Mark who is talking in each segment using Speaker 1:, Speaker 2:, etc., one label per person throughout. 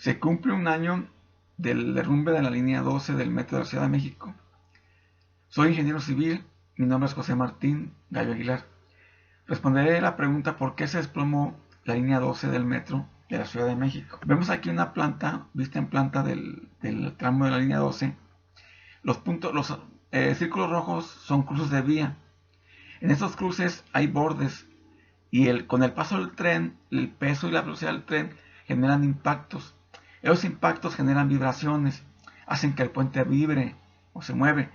Speaker 1: Se cumple un año del derrumbe de la línea 12 del metro de la Ciudad de México. Soy ingeniero civil, mi nombre es José Martín Gallo Aguilar. Responderé la pregunta por qué se desplomó la línea 12 del metro de la Ciudad de México. Vemos aquí una planta, vista en planta del tramo de la línea 12. Los círculos rojos son cruces de vía. En estos cruces hay bordes y con el paso del tren, el peso y la velocidad del tren generan impactos. Esos impactos generan vibraciones, hacen que el puente vibre o se mueve.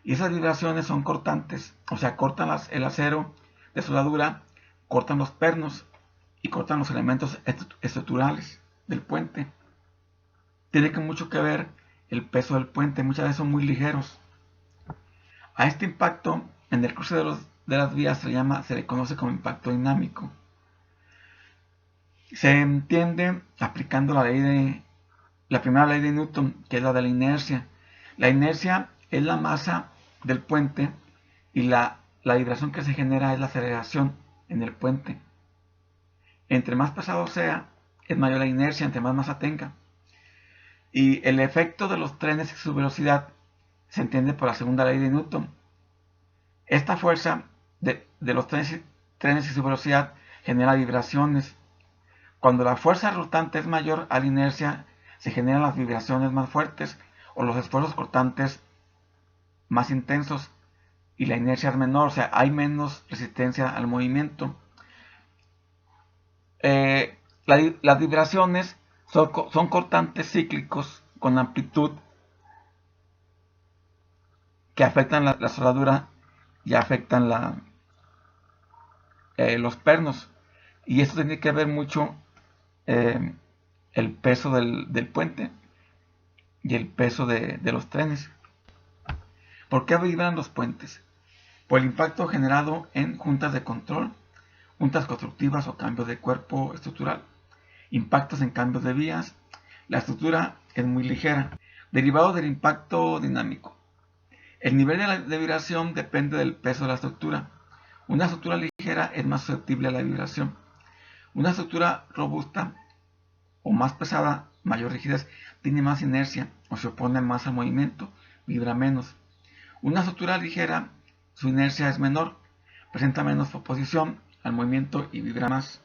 Speaker 1: Y esas vibraciones son cortantes, o sea, cortan el acero de soldadura, cortan los pernos y cortan los elementos estructurales del puente. Tiene mucho que ver el peso del puente, muchas veces son muy ligeros. A este impacto en el cruce de las vías se le conoce como impacto dinámico. Se entiende aplicando la primera ley de Newton, que es la de la inercia. La inercia es la masa del puente y la vibración que se genera es la aceleración en el puente. Entre más pesado sea, es mayor la inercia, entre más masa tenga. Y el efecto de los trenes y su velocidad se entiende por la segunda ley de Newton. Esta fuerza de los trenes y su velocidad genera vibraciones. Cuando la fuerza resultante es mayor a la inercia, se generan las vibraciones más fuertes o los esfuerzos cortantes más intensos, y la inercia es menor, o sea, hay menos resistencia al movimiento. Las vibraciones son cortantes cíclicos con amplitud que afectan la soldadura y afectan los pernos. Y esto tiene que ver mucho el peso del puente y el peso de los trenes. ¿Por qué vibran los puentes? Por el impacto generado en juntas de control, juntas constructivas o cambios de cuerpo estructural, impactos en cambios de vías. La estructura es muy ligera, derivado del impacto dinámico. El nivel de vibración depende del peso de la estructura. Una estructura ligera es más susceptible a la vibración. Una estructura robusta o más pesada, mayor rigidez, tiene más inercia o se opone más al movimiento, vibra menos. Una estructura ligera, su inercia es menor, presenta menos oposición al movimiento y vibra más.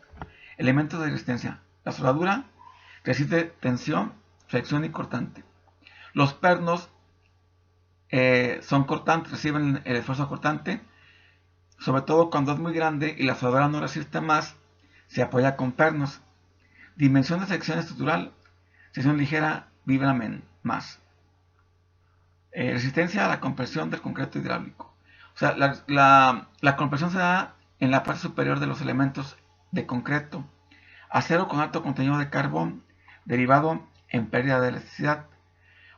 Speaker 1: Elementos de resistencia. La soldadura resiste tensión, flexión y cortante. Los pernos son cortantes, reciben el esfuerzo cortante, sobre todo cuando es muy grande y la soldadura no resiste más, se apoya con pernos. Dimensión de sección estructural, sección ligera, vibra más. Resistencia a la compresión del concreto hidráulico. O sea, la compresión se da en la parte superior de los elementos de concreto. Acero con alto contenido de carbón, derivado en pérdida de elasticidad.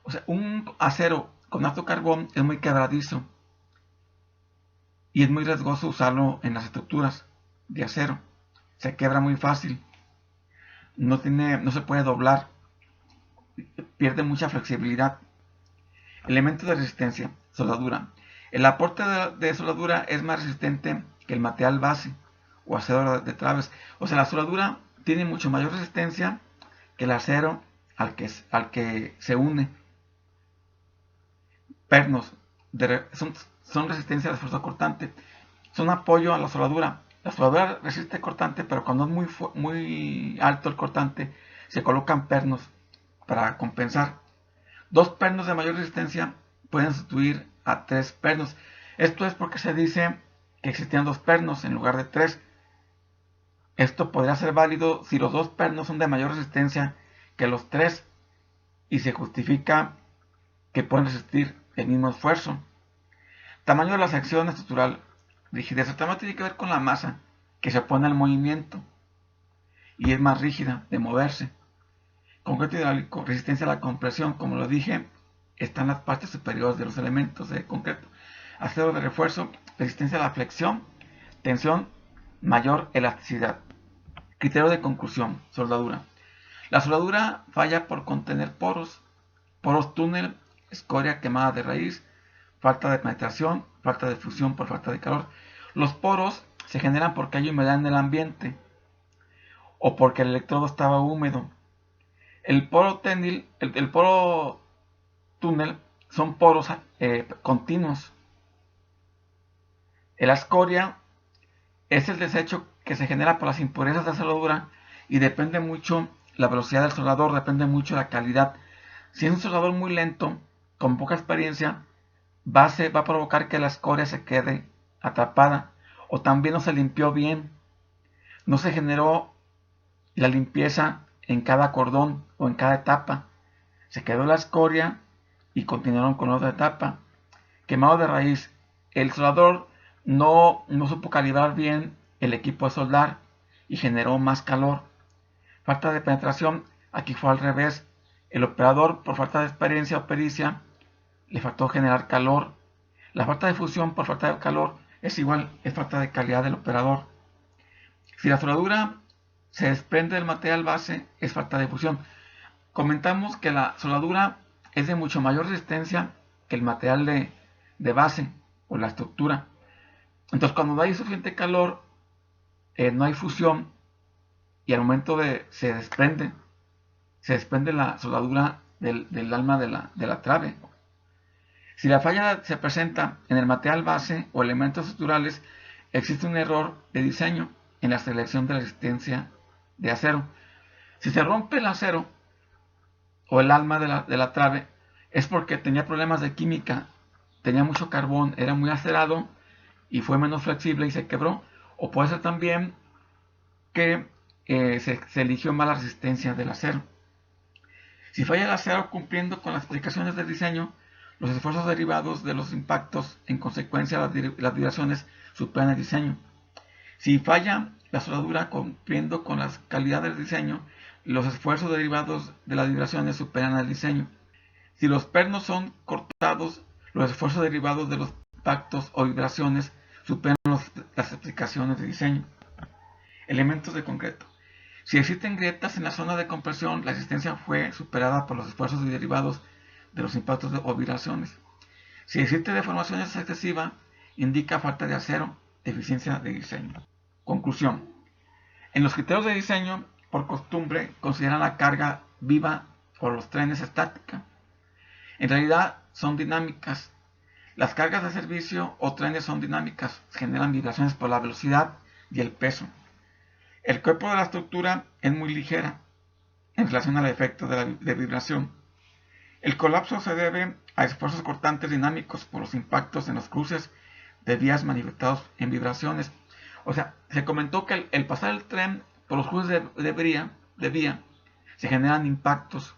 Speaker 1: O sea, un acero con alto carbón es muy quebradizo y es muy riesgoso usarlo en las estructuras de acero. Se quiebra muy fácil. No se puede doblar. Pierde mucha flexibilidad. Elementos de resistencia. Soldadura. El aporte de soldadura es más resistente que el material base o acero de traves. O sea, la soldadura tiene mucho mayor resistencia que el acero al que se une. Pernos son resistencia al esfuerzo cortante. Son apoyo a la soldadura. La soldadura resiste cortante, pero cuando es muy alto el cortante, se colocan pernos para compensar. Dos pernos de mayor resistencia pueden sustituir a tres pernos. Esto es porque se dice que existían dos pernos en lugar de tres. Esto podría ser válido si los dos pernos son de mayor resistencia que los tres y se justifica que pueden resistir el mismo esfuerzo. Tamaño de la sección estructural. Rigidez. El tamaño tiene que ver con la masa que se opone al movimiento y es más rígida de moverse. Concreto hidráulico. Resistencia a la compresión. Como lo dije, está en las partes superiores de los elementos de concreto. Acero de refuerzo. Resistencia a la flexión. Tensión. Mayor elasticidad. Criterio de conclusión. Soldadura. La soldadura falla por contener poros. Poros túnel. Escoria quemada de raíz. Falta de penetración. Falta de fusión por falta de calor. Los poros se generan porque hay humedad en el ambiente o porque el electrodo estaba húmedo. El poro ténil, el poro túnel son poros continuos. La escoria es el desecho que se genera por las impurezas de la soldadura y depende mucho la velocidad del soldador, depende mucho la calidad. Si es un soldador muy lento, con poca experiencia, va a provocar que la escoria se quede atrapada, o también no se limpió bien, no se generó la limpieza en cada cordón o en cada etapa. Se quedó la escoria y continuaron con otra etapa. Quemado de raíz. El soldador no supo calibrar bien el equipo de soldar y generó más calor. Falta de penetración. Aquí fue al revés. El operador, por falta de experiencia o pericia, le faltó generar calor. La falta de fusión por falta de calor es igual, es falta de calidad del operador. Si la soldadura se desprende del material base, es falta de fusión. Comentamos que la soldadura es de mucho mayor resistencia que el material de base o la estructura. Entonces, cuando no hay suficiente calor, no hay fusión y al momento de se desprende la soldadura del alma de la trave. Si la falla se presenta en el material base o elementos estructurales, existe un error de diseño en la selección de la resistencia de acero. Si se rompe el acero o el alma de la trave, es porque tenía problemas de química, tenía mucho carbón, era muy acerado y fue menos flexible y se quebró. O puede ser también que se eligió mal la resistencia del acero. Si falla el acero cumpliendo con las explicaciones del diseño, los esfuerzos derivados de los impactos en consecuencia las vibraciones superan el diseño. Si falla la soldadura cumpliendo con las calidades del diseño, los esfuerzos derivados de las vibraciones superan el diseño. Si los pernos son cortados, los esfuerzos derivados de los impactos o vibraciones superan las explicaciones de diseño. Elementos de concreto. Si existen grietas en la zona de compresión, la resistencia fue superada por los esfuerzos derivados de los impactos o vibraciones. Si existe deformación excesiva, indica falta de acero, deficiencia de diseño. Conclusión. En los criterios de diseño, por costumbre, consideran la carga viva o los trenes estática. En realidad son dinámicas. Las cargas de servicio o trenes son dinámicas, generan vibraciones por la velocidad y el peso. El cuerpo de la estructura es muy ligera en relación al efecto de vibración. El colapso se debe a esfuerzos cortantes dinámicos por los impactos en los cruces de vías manifestados en vibraciones. O sea, se comentó que el pasar el tren por los cruces de vía se generan impactos.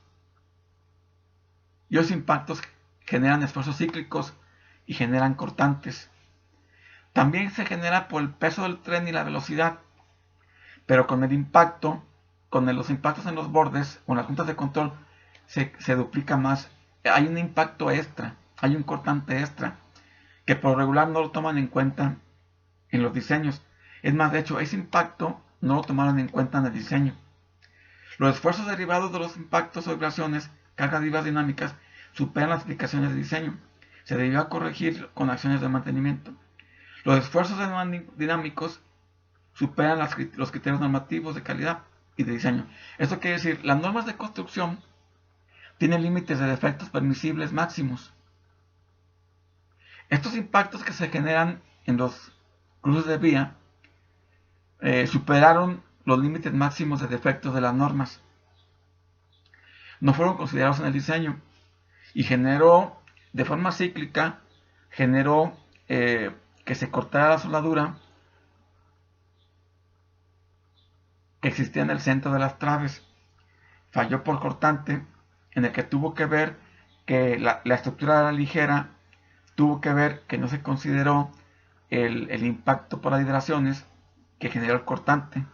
Speaker 1: Y esos impactos generan esfuerzos cíclicos y generan cortantes. También se genera por el peso del tren y la velocidad. Pero con el impacto, los impactos en los bordes o en las juntas de control, se duplica más. Hay un impacto extra, hay un cortante extra, que por regular no lo toman en cuenta en los diseños. Es más, de hecho, ese impacto no lo tomaron en cuenta en el diseño. Los esfuerzos derivados de los impactos o vibraciones, cargas vivas dinámicas, superan las explicaciones de diseño. Se debió corregir con acciones de mantenimiento. Los esfuerzos dinámicos superan los criterios normativos de calidad y de diseño. Esto quiere decir, las normas de construcción tienen límites de defectos permisibles máximos. Estos impactos que se generan en los cruces de vía superaron los límites máximos de defectos de las normas. No fueron considerados en el diseño y generó, de forma cíclica, que se cortara la soldadura que existía en el centro de las traves. Falló por cortante, en el que tuvo que ver que la estructura era ligera, tuvo que ver que no se consideró el impacto por las vibraciones que generó el cortante.